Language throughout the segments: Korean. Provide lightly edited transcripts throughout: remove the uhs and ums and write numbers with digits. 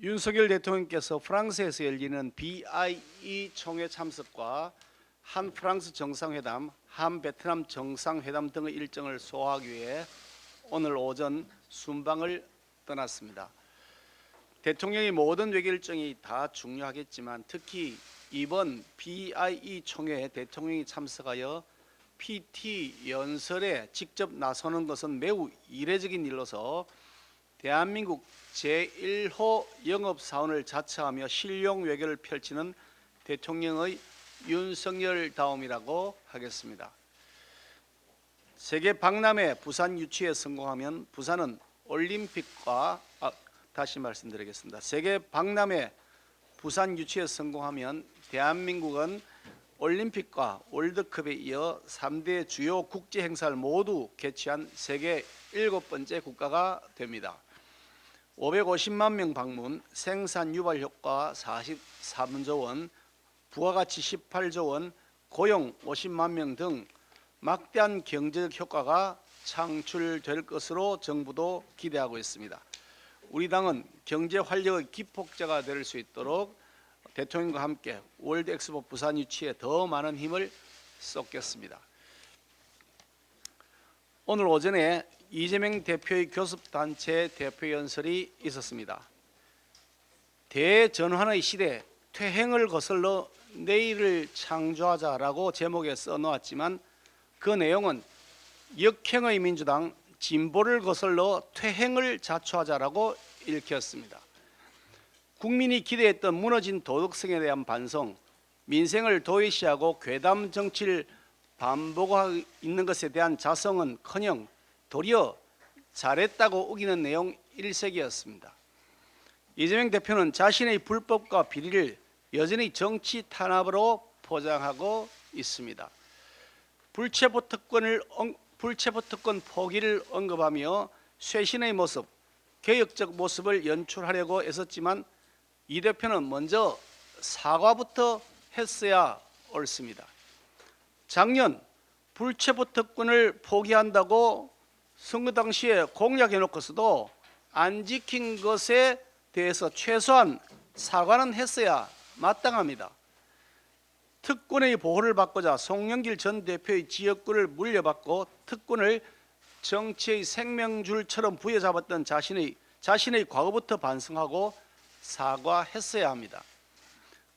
윤석열 대통령께서 프랑스에서 열리는 BIE 총회 참석과 한 프랑스 정상회담, 한 베트남 정상회담 등의 일정을 소화하기 위해 오늘 오전 순방을 떠났습니다. 대통령의 모든 외교 일정이 다 중요하겠지만 특히 이번 BIE 총회에 대통령이 참석하여 PT 연설에 직접 나서는 것은 매우 이례적인 일로서 대한민국 제1호 영업사원을 자처하며 실용 외교를 펼치는 대통령의 윤석열다움이라고 하겠습니다. 세계 박람회 부산 유치에 성공하면 부산은 올림픽과 다시 말씀드리겠습니다. 세계 박람회 부산 유치에 성공하면 대한민국은 올림픽과 월드컵에 이어 3대 주요 국제 행사를 모두 개최한 세계 7번째 국가가 됩니다. 550만 명 방문, 생산 유발 효과 43조 원, 부가가치 18조 원, 고용 50만 명 등 막대한 경제적 효과가 창출될 것으로 정부도 기대하고 있습니다. 우리 당은 경제 활력의 기폭제가 될 수 있도록 대통령과 함께 월드 엑스포 부산 유치에 더 많은 힘을 쏟겠습니다. 오늘 오전에 이재명 대표의 교섭단체 대표 연설이 있었습니다. 대전환의 시대, 퇴행을 거슬러 내일을 창조하자라고 제목에 써놓았지만 그 내용은 역행의 민주당, 진보를 거슬러 퇴행을 자초하자라고 읽혔습니다. 국민이 기대했던 무너진 도덕성에 대한 반성, 민생을 도외시하고 괴담 정치를 반복하고 있는 것에 대한 자성은커녕 도리어 잘했다고 우기는 내용 일색이었습니다. 이재명 대표는 자신의 불법과 비리를 여전히 정치 탄압으로 포장하고 있습니다. 불체포 특권 포기를 언급하며 쇄신의 모습, 개혁적 모습을 연출하려고 애썼지만 이 대표는 먼저 사과부터 했어야 옳습니다. 작년 불체포 특권을 포기한다고 선거 당시에 공약해놓고서도 안 지킨 것에 대해서 최소한 사과는 했어야 마땅합니다. 특권의 보호를 받고자 송영길 전 대표의 지역구를 물려받고 특권을 정치의 생명줄처럼 부여잡았던 자신의 과거부터 반성하고 사과했어야 합니다.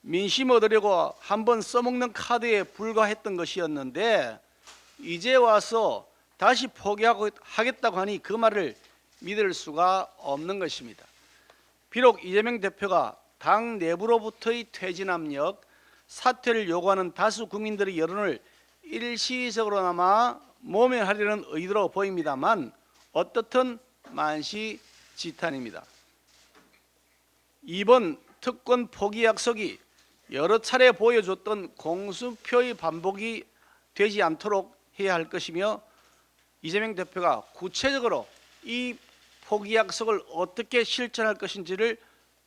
민심 얻으려고 한번 써먹는 카드에 불과했던 것이었는데 이제 와서 다시 포기하겠다고 하니 그 말을 믿을 수가 없는 것입니다. 비록 이재명 대표가 당 내부로부터의 퇴진 압력, 사퇴를 요구하는 다수 국민들의 여론을 일시적으로나마 모면하려는 의도로 보입니다만 어떻든 만시지탄입니다. 이번 특권 포기 약속이 여러 차례 보여줬던 공수표의 반복이 되지 않도록 해야 할 것이며 이재명 대표가 구체적으로 이 포기 약속을 어떻게 실천할 것인지를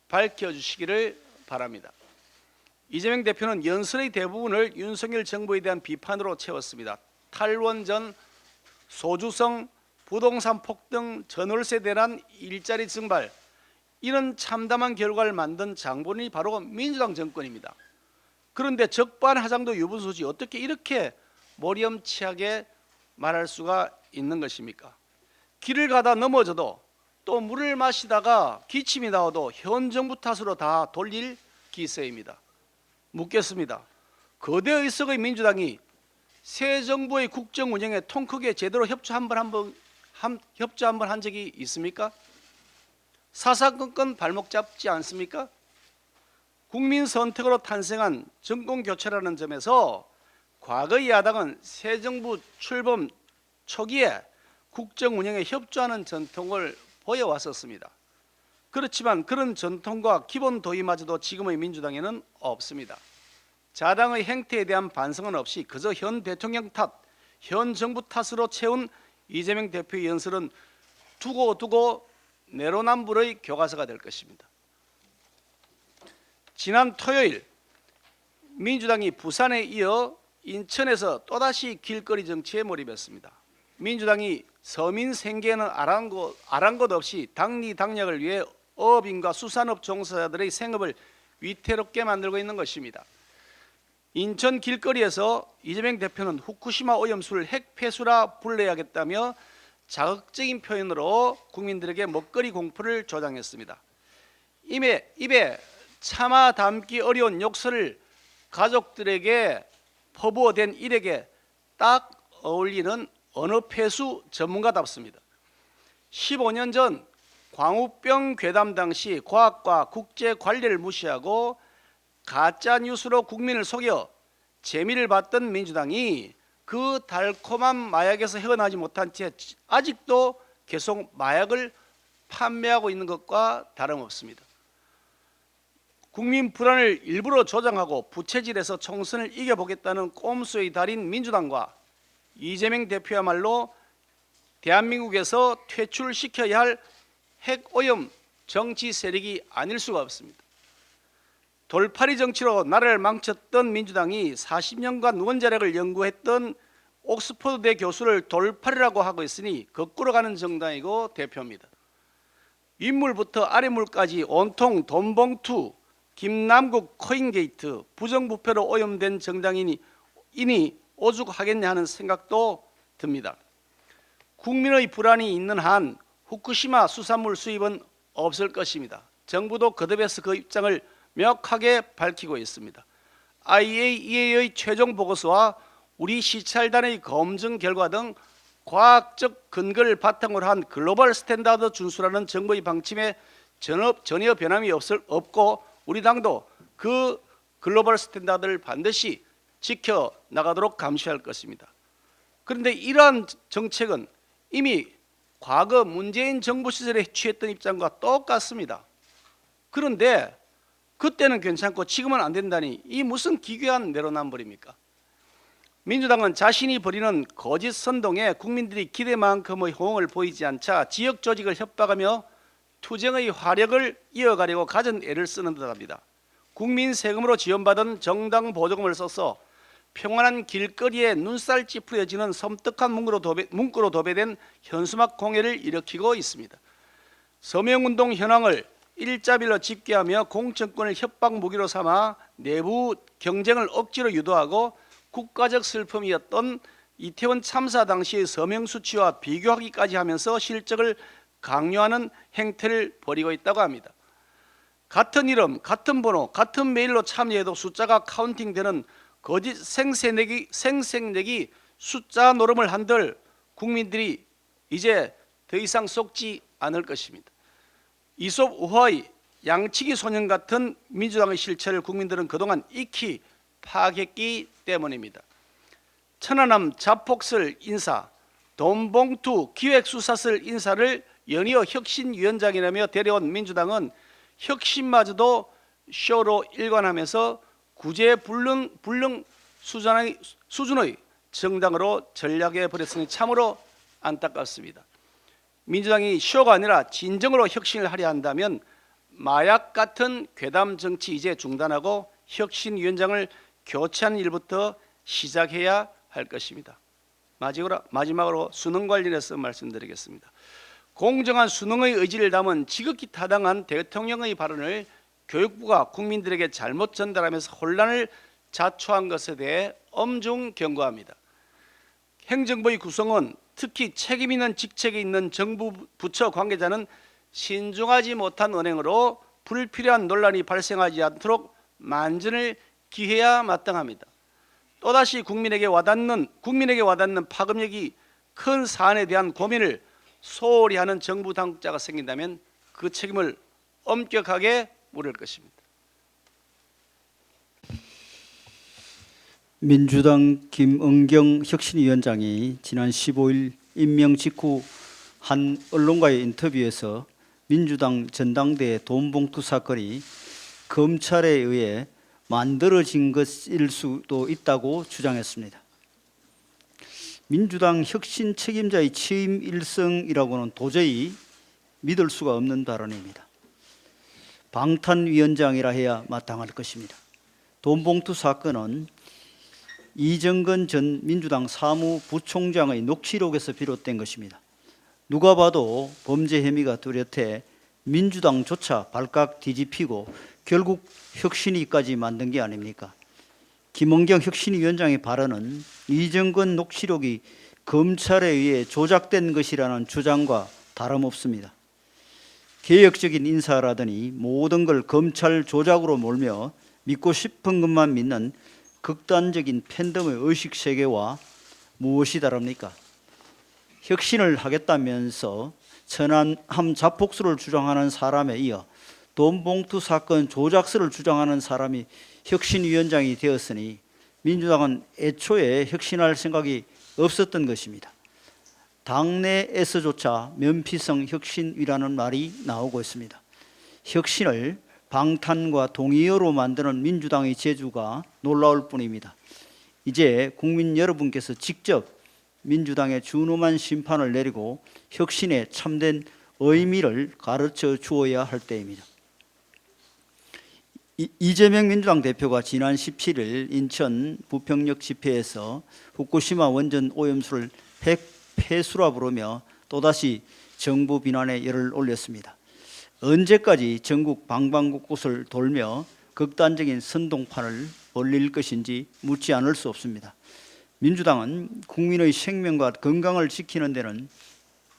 밝혀주시기를 바랍니다. 이재명 대표는 연설의 대부분을 윤석열 정부에 대한 비판으로 채웠습니다. 탈원전, 소주성, 부동산 폭등, 전월세 대란, 일자리 증발 이런 참담한 결과를 만든 장본인이 바로 민주당 정권입니다. 그런데 적반하장도 유분수지 어떻게 이렇게 모렴치하게 말할 수가 있는 것입니까? 길을 가다 넘어져도 또 물을 마시다가 기침이 나와도 현 정부 탓으로 다 돌릴 기세입니다. 묻겠습니다. 거대 의석의 민주당이 새 정부의 국정 운영에 통 크게 제대로 협조 한 번 한 적이 있습니까? 사사건건 발목 잡지 않습니까? 국민 선택으로 탄생한 정권 교체라는 점에서 과거의 야당은 새 정부 출범 초기에 국정 운영에 협조하는 전통을 보여왔었습니다. 그렇지만 그런 전통과 기본 도의마저도 지금의 민주당에는 없습니다. 자당의 행태에 대한 반성은 없이 그저 현 대통령 탓, 현 정부 탓으로 채운 이재명 대표의 연설은 두고 내로남불의 교과서가 될 것입니다. 지난 토요일 민주당이 부산에 이어 인천에서 또다시 길거리 정치에 몰입했습니다. 민주당이 서민 생계는 아랑곳 없이 당리당략을 위해 어업인과 수산업 종사자들의 생업을 위태롭게 만들고 있는 것입니다. 인천 길거리에서 이재명 대표는 후쿠시마 오염수를 핵폐수라 불러야겠다며 자극적인 표현으로 국민들에게 먹거리 공포를 조장했습니다. 입에 참아 담기 어려운 욕설을 가족들에게 퍼부어댄 일에게 딱 어울리는 언어폐수 전문가답습니다. 15년 전 광우병 괴담 당시 과학과 국제 관례를 무시하고 가짜 뉴스로 국민을 속여 재미를 봤던 민주당이 그 달콤한 마약에서 헤어나지 못한 채 아직도 계속 마약을 판매하고 있는 것과 다름없습니다. 국민 불안을 일부러 조장하고 부채질해서 총선을 이겨보겠다는 꼼수의 달인 민주당과 이재명 대표야말로 대한민국에서 퇴출시켜야 할 핵오염 정치 세력이 아닐 수가 없습니다. 돌팔이 정치로 나라를 망쳤던 민주당이 40년간 원자력을 연구했던 옥스퍼드대 교수를 돌팔이라고 하고 있으니 거꾸로 가는 정당이고 대표입니다. 윗물부터 아랫물까지 온통 돈봉투, 김남국 코인게이트, 부정부패로 오염된 정당이니 오죽하겠냐 하는 생각도 듭니다. 국민의 불안이 있는 한 후쿠시마 수산물 수입은 없을 것입니다. 정부도 거듭해서 그 입장을 명확하게 밝히고 있습니다. IAEA의 최종 보고서와 우리 시찰단의 검증 결과 등 과학적 근거를 바탕으로 한 글로벌 스탠다드 준수라는 정부의 방침에 전혀 변함이 없고 우리 당도 그 글로벌 스탠다드를 반드시 지켜나가도록 감시할 것입니다. 그런데 이러한 정책은 이미 과거 문재인 정부 시절에 취했던 입장과 똑같습니다. 그런데 그때는 괜찮고 지금은 안 된다니 이 무슨 기괴한 내로남불입니까? 민주당은 자신이 벌이는 거짓 선동에 국민들이 기대만큼의 호응을 보이지 않자 지역 조직을 협박하며 투쟁의 화력을 이어가려고 갖은 애를 쓰는 듯합니다. 국민 세금으로 지원받은 정당 보조금을 써서 평안한 길거리에 눈살 찌푸려지는 섬뜩한 문구로 도배된 현수막 공해를 일으키고 있습니다. 서명운동 현황을 일자별로 집계하며 공천권을 협박 무기로 삼아 내부 경쟁을 억지로 유도하고 국가적 슬픔이었던 이태원 참사 당시의 서명 수치와 비교하기까지 하면서 실적을 강요하는 행태를 벌이고 있다고 합니다. 같은 이름, 같은 번호, 같은 메일로 참여해도 숫자가 카운팅되는 거짓 생색내기 숫자 노름을 한들 국민들이 이제 더 이상 속지 않을 것입니다. 이솝 우화의 양치기 소년 같은 민주당의 실체를 국민들은 그동안 익히 파악했기 때문입니다. 천안함 자폭설 인사, 돈봉투 기획수사설 인사를 연이어 혁신위원장이라며 데려온 민주당은 혁신마저도 쇼로 일관하면서 구제불능 수준의 정당으로 전락해버렸으니 참으로 안타깝습니다. 민주당이 쇼가 아니라 진정으로 혁신을 하려 한다면 마약 같은 괴담 정치 이제 중단하고 혁신위원장을 교체하는 일부터 시작해야 할 것입니다. 마지막으로 수능 관련해서 말씀드리겠습니다. 공정한 수능의 의지를 담은 지극히 타당한 대통령의 발언을 교육부가 국민들에게 잘못 전달하면서 혼란을 자초한 것에 대해 엄중 경고합니다. 행정부의 구성은 특히 책임 있는 직책에 있는 정부 부처 관계자는 신중하지 못한 언행으로 불필요한 논란이 발생하지 않도록 만전을 기해야 마땅합니다. 또다시 국민에게 와닿는 파급력이 큰 사안에 대한 고민을 소홀히 하는 정부 당국자가 생긴다면 그 책임을 엄격하게 물을 것입니다. 민주당 김은경 혁신위원장이 지난 15일 임명 직후 한 언론과의 인터뷰에서 민주당 전당대 돈봉투 사건이 검찰에 의해 만들어진 것일 수도 있다고 주장했습니다. 민주당 혁신 책임자의 취임 일성이라고는 도저히 믿을 수가 없는 발언입니다. 방탄위원장이라 해야 마땅할 것입니다. 돈봉투 사건은 이정건 전 민주당 사무부총장의 녹취록에서 비롯된 것입니다. 누가 봐도 범죄 혐의가 뚜렷해 민주당조차 발칵 뒤집히고 결국 혁신위까지 만든 게 아닙니까? 김은경 혁신위원장의 발언은 이정근 녹취록이 검찰에 의해 조작된 것이라는 주장과 다름없습니다. 개혁적인 인사라더니 모든 걸 검찰 조작으로 몰며 믿고 싶은 것만 믿는 극단적인 팬덤의 의식 세계와 무엇이 다릅니까? 혁신을 하겠다면서 천안함 자폭수를 주장하는 사람에 이어 돈봉투 사건 조작설을 주장하는 사람이 혁신위원장이 되었으니 민주당은 애초에 혁신할 생각이 없었던 것입니다. 당내에서조차 면피성 혁신이라는 말이 나오고 있습니다. 혁신을 방탄과 동의어로 만드는 민주당의 재주가 놀라울 뿐입니다. 이제 국민 여러분께서 직접 민주당의 준엄한 심판을 내리고 혁신의 참된 의미를 가르쳐 주어야 할 때입니다. 이재명 민주당 대표가 지난 17일 인천 부평역 집회에서 후쿠시마 원전 오염수를 핵폐수라 부르며 또다시 정부 비난에 열을 올렸습니다. 언제까지 전국 방방곳곳을 돌며 극단적인 선동판을 벌릴 것인지 묻지 않을 수 없습니다. 민주당은 국민의 생명과 건강을 지키는 데는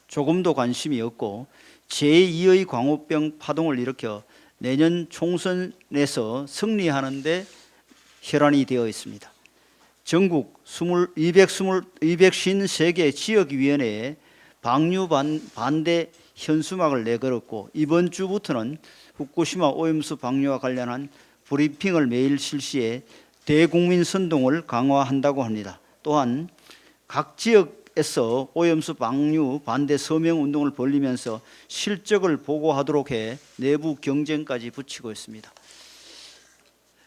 조금도 관심이 없고 제2의 광우병 파동을 일으켜 내년 총선에서 승리하는 데 혈안이 되어 있습니다. 전국 253개 지역위원회에 방류 반대 현수막을 내걸었고 이번 주부터는 후쿠시마 오염수 방류와 관련한 브리핑을 매일 실시해 대국민 선동을 강화한다고 합니다. 또한 각 지역에서 오염수 방류 반대 서명 운동을 벌리면서 실적을 보고하도록 해 내부 경쟁까지 붙이고 있습니다.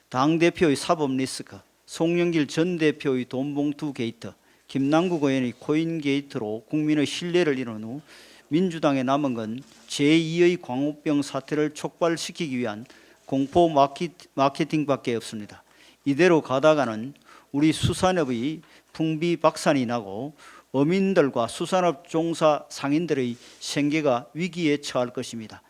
당대표의 사법 리스크, 송영길 전 대표의 돈봉투 게이트, 김남국 의원의 코인 게이트로 국민의 신뢰를 잃은 후 민주당에 남은 건 제2의 광우병 사태를 촉발시키기 위한 공포 마케팅밖에 없습니다. 이대로 가다가는 우리 수산업의 풍비박산이 나고 어민들과 수산업 종사 상인들의 생계가 위기에 처할 것입니다.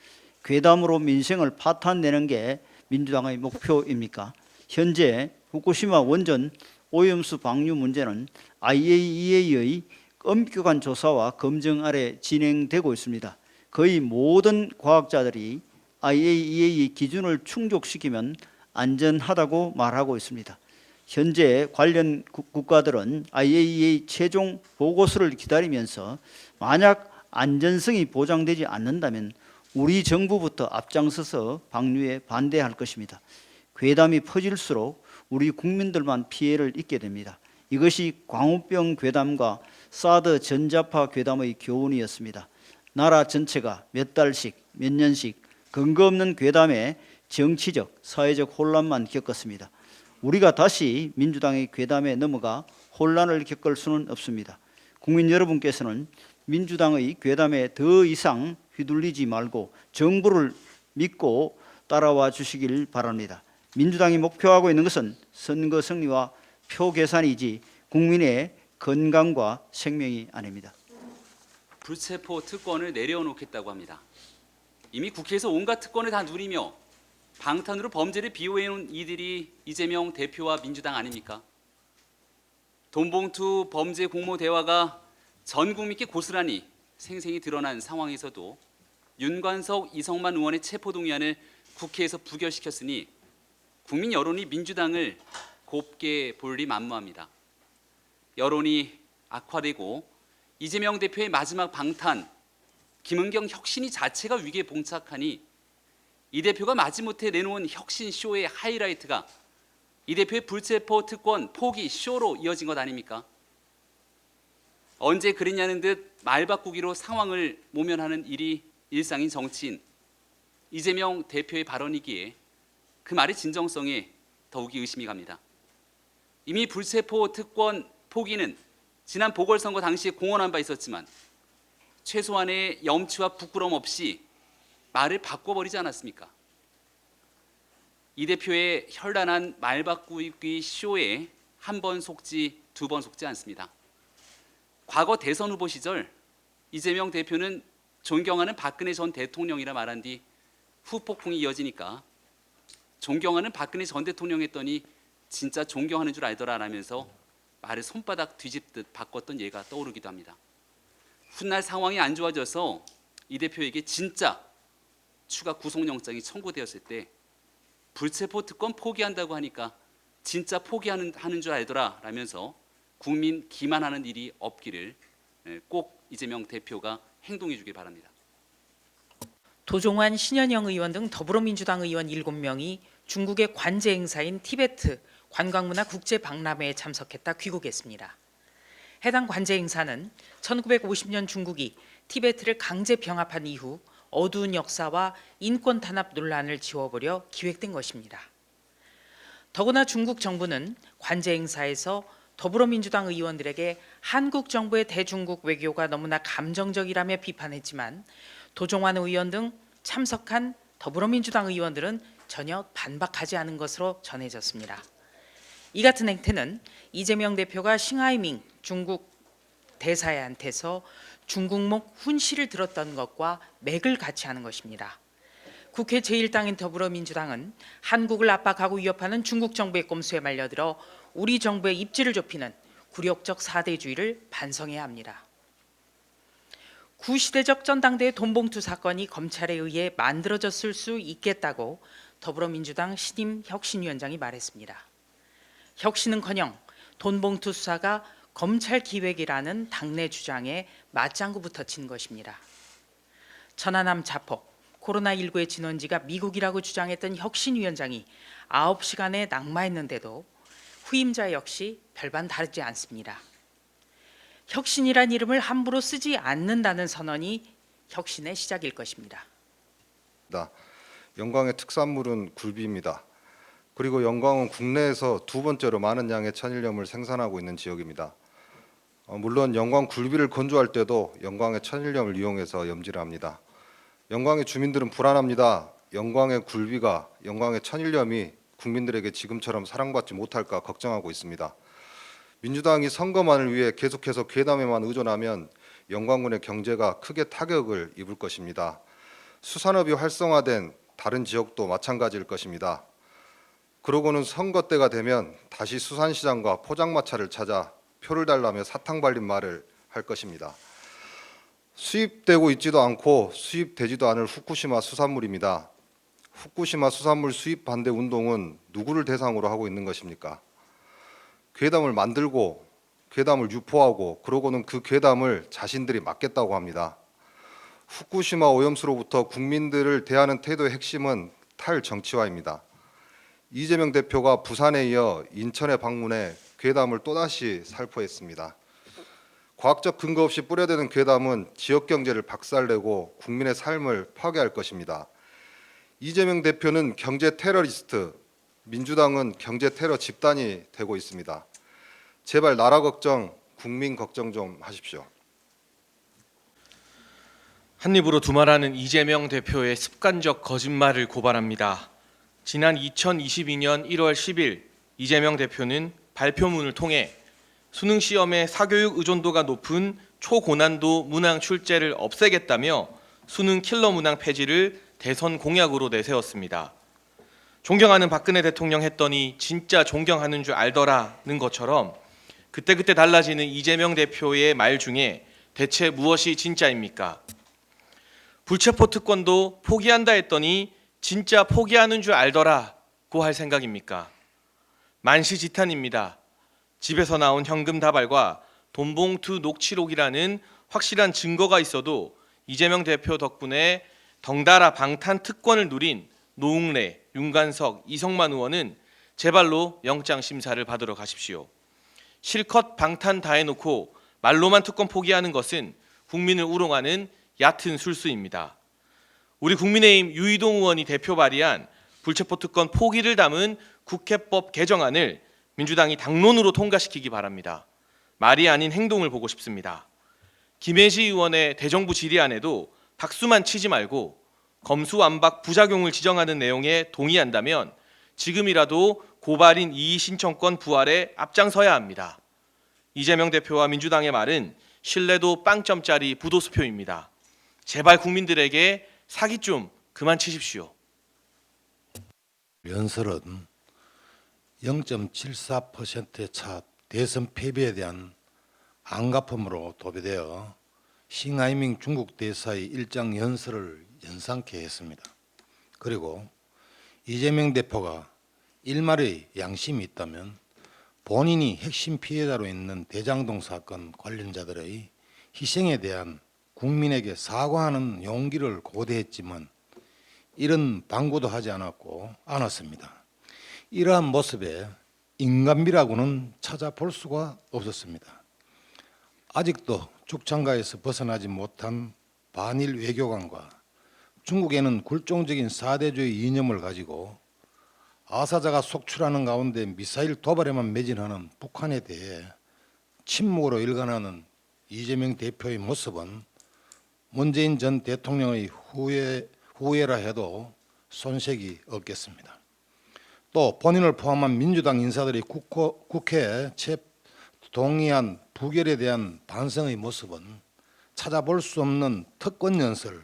괴담으로 민생을 파탄내는 게 민주당의 목표입니까? 현재 후쿠시마 원전 오염수 방류 문제는 IAEA의 엄격한 조사와 검증 아래 진행되고 있습니다. 거의 모든 과학자들이 IAEA 기준을 충족시키면 안전하다고 말하고 있습니다. 현재 관련 국가들은 IAEA 최종 보고서를 기다리면서 만약 안전성이 보장되지 않는다면 우리 정부부터 앞장서서 방류에 반대할 것입니다. 괴담이 퍼질수록 우리 국민들만 피해를 입게 됩니다. 이것이 광우병 괴담과 사드 전자파 괴담의 교훈이었습니다. 나라 전체가 몇 달씩 몇 년씩 근거 없는 괴담에 정치적, 사회적 혼란만 겪었습니다. 우리가 다시 민주당의 괴담에 넘어가 혼란을 겪을 수는 없습니다. 국민 여러분께서는 민주당의 괴담에 더 이상 휘둘리지 말고 정부를 믿고 따라와 주시길 바랍니다. 민주당이 목표하고 있는 것은 선거 승리와 표 계산이지 국민의 건강과 생명이 아닙니다. 불체포 특권을 내려놓겠다고 합니다. 이미 국회에서 온갖 특권을 다 누리며 방탄으로 범죄를 비호해놓은 이들이 이재명 대표와 민주당 아닙니까? 돈봉투 범죄 공모 대화가 전 국민께 고스란히 생생히 드러난 상황에서도 윤관석, 이성만 의원의 체포동의안을 국회에서 부결시켰으니 국민 여론이 민주당을 곱게 볼리 만무합니다. 여론이 악화되고 이재명 대표의 마지막 방탄, 김은경 혁신이 자체가 위기에 봉착하니 이 대표가 마지못해 내놓은 혁신쇼의 하이라이트가 이 대표의 불체포 특권 포기 쇼로 이어진 것 아닙니까? 언제 그랬냐는 듯 말 바꾸기로 상황을 모면하는 일이 일상인 정치인 이재명 대표의 발언이기에 그 말의 진정성에 더욱이 의심이 갑니다. 이미 불체포 특권 포기는 지난 보궐선거 당시에 공언한 바 있었지만 최소한의 염치와 부끄럼 없이 말을 바꿔버리지 않았습니까? 이 대표의 현란한 말 바꾸기 쇼에 한 번 속지 두 번 속지 않습니다. 과거 대선 후보 시절 이재명 대표는 존경하는 박근혜 전 대통령이라 말한 뒤 후폭풍이 이어지니까 존경하는 박근혜 전 대통령 했더니 진짜 존경하는 줄 알더라 라면서 말을 손바닥 뒤집듯 바꿨던 예가 떠오르기도 합니다. 훗날 상황이 안 좋아져서 이 대표에게 진짜 추가 구속영장이 청구되었을 때 불체포 특권 포기한다고 하니까 진짜 포기하는 줄 알더라 라면서 국민 기만하는 일이 없기를 꼭 이재명 대표가 행동해 주길 바랍니다. 도종환, 신현영 의원 등 더불어민주당 의원 7명이 중국의 관제 행사인 티베트 관광문화 국제박람회에 참석했다 귀국했습니다. 해당 관제 행사는 1950년 중국이 티베트를 강제 병합한 이후 어두운 역사와 인권 탄압 논란을 지워보려 기획된 것입니다. 더구나 중국 정부는 관제 행사에서 더불어민주당 의원들에게 한국 정부의 대중국 외교가 너무나 감정적이라며 비판했지만 도종환 의원 등 참석한 더불어민주당 의원들은 전혀 반박하지 않은 것으로 전해졌습니다. 이 같은 행태는 이재명 대표가 싱하이밍 중국 대사한테서 중국목 훈시를 들었던 것과 맥을 같이 하는 것입니다. 국회 제1당인 더불어민주당은 한국을 압박하고 위협하는 중국 정부의 꼼수에 말려들어 우리 정부의 입지를 좁히는 굴욕적 사대주의를 반성해야 합니다. 구시대적 전당대회 돈봉투 사건이 검찰에 의해 만들어졌을 수 있겠다고 더불어민주당 신임 혁신위원장이 말했습니다. 혁신은커녕 돈봉투 수사가 검찰 기획이라는 당내 주장에 맞장구부터 친 것입니다. 천안함 자폭, 코로나19의 진원지가 미국이라고 주장했던 혁신위원장이 9시간에 낙마했는데도 후임자 역시 별반 다르지 않습니다. 혁신이란 이름을 함부로 쓰지 않는다는 선언이 혁신의 시작일 것입니다. 영광의 특산물은 굴비입니다. 그리고 영광은 국내에서 두 번째로 많은 양의 천일염을 생산하고 있는 지역입니다. 물론 영광 굴비를 건조할 때도 영광의 천일염을 이용해서 염지를 합니다. 영광의 주민들은 불안합니다. 영광의 굴비가, 영광의 천일염이 국민들에게 지금처럼 사랑받지 못할까 걱정하고 있습니다. 민주당이 선거만을 위해 계속해서 괴담에만 의존하면 영광군의 경제가 크게 타격을 입을 것입니다. 수산업이 활성화된 다른 지역도 마찬가지일 것입니다. 그러고는 선거 때가 되면 다시 수산시장과 포장마차를 찾아 표를 달라며 사탕 발린 말을 할 것입니다. 수입되고 있지도 않고 수입되지도 않을 후쿠시마 수산물입니다. 후쿠시마 수산물 수입 반대 운동은 누구를 대상으로 하고 있는 것입니까? 괴담을 만들고 괴담을 유포하고 그러고는 그 괴담을 자신들이 막겠다고 합니다. 후쿠시마 오염수로부터 국민들을 대하는 태도의 핵심은 탈정치화입니다. 이재명 대표가 부산에 이어 인천에 방문해 괴담을 또다시 살포했습니다. 과학적 근거 없이 뿌려대는 괴담은 지역 경제를 박살내고 국민의 삶을 파괴할 것입니다. 이재명 대표는 경제 테러리스트, 민주당은 경제 테러 집단이 되고 있습니다. 제발 나라 걱정, 국민 걱정 좀 하십시오. 한 입으로 두말하는 이재명 대표의 습관적 거짓말을 고발합니다. 지난 2022년 1월 10일 이재명 대표는 발표문을 통해 수능 시험의 사교육 의존도가 높은 초고난도 문항 출제를 없애겠다며 수능 킬러 문항 폐지를 대선 공약으로 내세웠습니다. 존경하는 박근혜 대통령 했더니 진짜 존경하는 줄 알더라는 것처럼 그때그때 달라지는 이재명 대표의 말 중에 대체 무엇이 진짜입니까? 불체포 특권도 포기한다 했더니 진짜 포기하는 줄 알더라고 할 생각입니까? 만시지탄입니다. 집에서 나온 현금 다발과 돈봉투 녹취록이라는 확실한 증거가 있어도 이재명 대표 덕분에 덩달아 방탄 특권을 누린 노웅래, 윤관석, 이성만 의원은 제발로 영장 심사를 받으러 가십시오. 실컷 방탄 다 해놓고 말로만 특권 포기하는 것은 국민을 우롱하는 얕은 술수입니다. 우리 국민의힘 유이동 의원이 대표 발의한 불체포 특권 포기를 담은 국회법 개정안을 민주당이 당론으로 통과시키기 바랍니다. 말이 아닌 행동을 보고 싶습니다. 김혜지 의원의 대정부 질의안에도 박수만 치지 말고 검수완박 부작용을 지정하는 내용에 동의한다면 지금이라도 고발인 이의 신청권 부활에 앞장서야 합니다. 이재명 대표와 민주당의 말은 신뢰도 빵점짜리 부도수표입니다. 제발 국민들에게 사기 좀 그만 치십시오. 연설은 0.74%의 차 대선 패배에 대한 안갚음으로 도배되어 싱하이밍 중국 대사의 일장 연설을 연상케 했습니다. 그리고 이재명 대표가 일말의 양심이 있다면 본인이 핵심 피해자로 있는 대장동 사건 관련자들의 희생에 대한 국민에게 사과하는 용기를 고대했지만 이런 방구도 하지 않았습니다. 이러한 모습에 인간미라고는 찾아볼 수가 없었습니다. 아직도 죽창가에서 벗어나지 못한 반일 외교관과 중국에는 굴종적인 사대주의 이념을 가지고 아사자가 속출하는 가운데 미사일 도발에만 매진하는 북한에 대해 침묵으로 일관하는 이재명 대표의 모습은 문재인 전 대통령의 후예라 해도 손색이 없겠습니다. 또 본인을 포함한 민주당 인사들이 국회에 동의한 부결에 대한 반성의 모습은 찾아볼 수 없는 특권 연설,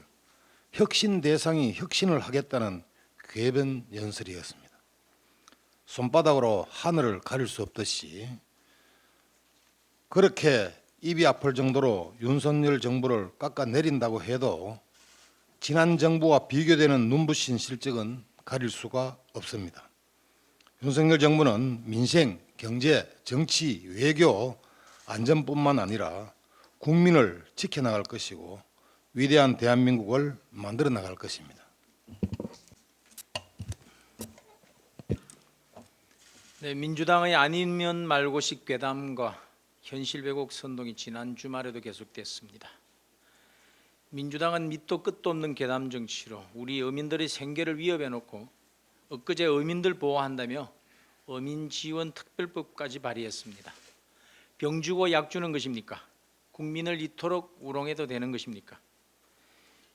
혁신 대상이 혁신을 하겠다는 궤변 연설이었습니다. 손바닥으로 하늘을 가릴 수 없듯이 그렇게 입이 아플 정도로 윤석열 정부를 깎아내린다고 해도 지난 정부와 비교되는 눈부신 실적은 가릴 수가 없습니다. 윤석열 정부는 민생, 경제, 정치, 외교, 안전뿐만 아니라 국민을 지켜나갈 것이고 위대한 대한민국을 만들어 나갈 것입니다. 네, 민주당의 아니면 말고식 괴담과 현실 왜곡 선동이 지난 주말에도 계속됐습니다. 민주당은 밑도 끝도 없는 괴담 정치로 우리 어민들의 생계를 위협해 놓고 엊그제 어민들 보호한다며 어민지원특별법까지 발의했습니다. 병 주고 약 주는 것입니까? 국민을 이토록 우롱해도 되는 것입니까?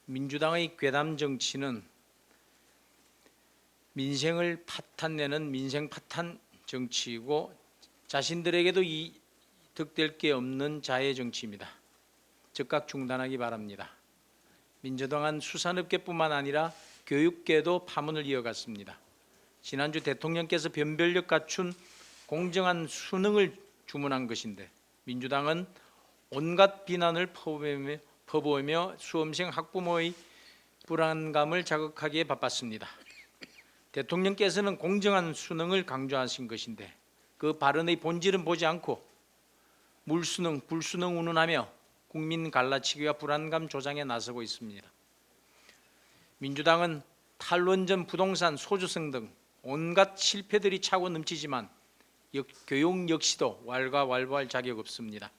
민주당의 괴담 정치는 민생을 파탄내는 민생 파탄 정치이고 자신들에게도 득될 게 없는 자해 정치입니다. 즉각 중단하기 바랍니다. 민주당은 수산업계뿐만 아니라 교육계도 파문을 이어갔습니다. 지난주 대통령께서 변별력 갖춘 공정한 수능을 주문한 것인데 민주당은 온갖 비난을 퍼부으며 수험생 학부모의 불안감을 자극하기에 바빴습니다. 대통령께서는 공정한 수능을 강조하신 것인데 그 발언의 본질은 보지 않고 물수능, 불수능 운운하며 국민 갈라치기와 불안감 조장에 나서고 있습니다. 민주당은 탈원전, 부동산, 소주성 등 온갖 실패들이 차고 넘치지만 교육 역시도 왈가왈부할 자격 없습니다.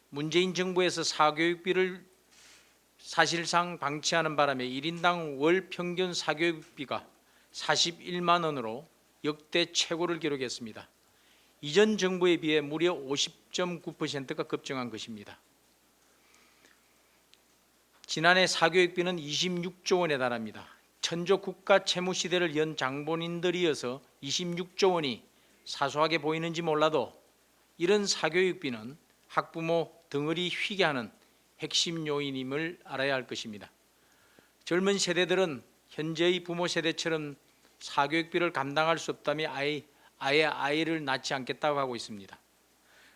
문재인 정부에서 사교육비를 사실상 방치하는 바람에 1인당 월 평균 사교육비가 41만 원으로 역대 최고를 기록했습니다. 이전 정부에 비해 무려 50.9%가 급증한 것입니다. 지난해 사교육비는 26조 원에 달합니다. 천조 국가 채무 시대를 연 장본인들이어서 26조 원이 사소하게 보이는지 몰라도 이런 사교육비는 학부모 덩어리 휘게 하는 핵심 요인임을 알아야 할 것입니다. 젊은 세대들은 현재의 부모 세대처럼 사교육비를 감당할 수 없다며 아예 아이를 낳지 않겠다고 하고 있습니다.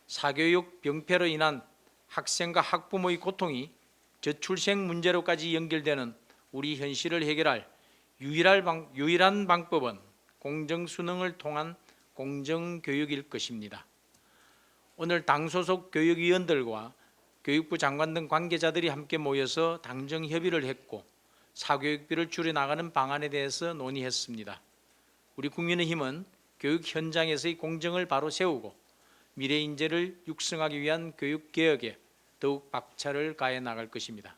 사교육 병폐로 인한 학생과 학부모의 고통이 저출생 문제로까지 연결되는 우리 현실을 해결할 유일한 방법은 공정수능을 통한 공정교육일 것입니다. 오늘 당 소속 교육위원들과 교육부 장관 등 관계자들이 함께 모여서 당정 협의를 했고 사교육비를 줄여나가는 방안에 대해서 논의했습니다. 우리 국민의힘은 교육 현장에서의 공정을 바로 세우고 미래 인재를 육성하기 위한 교육개혁에 더욱 박차를 가해 나갈 것입니다.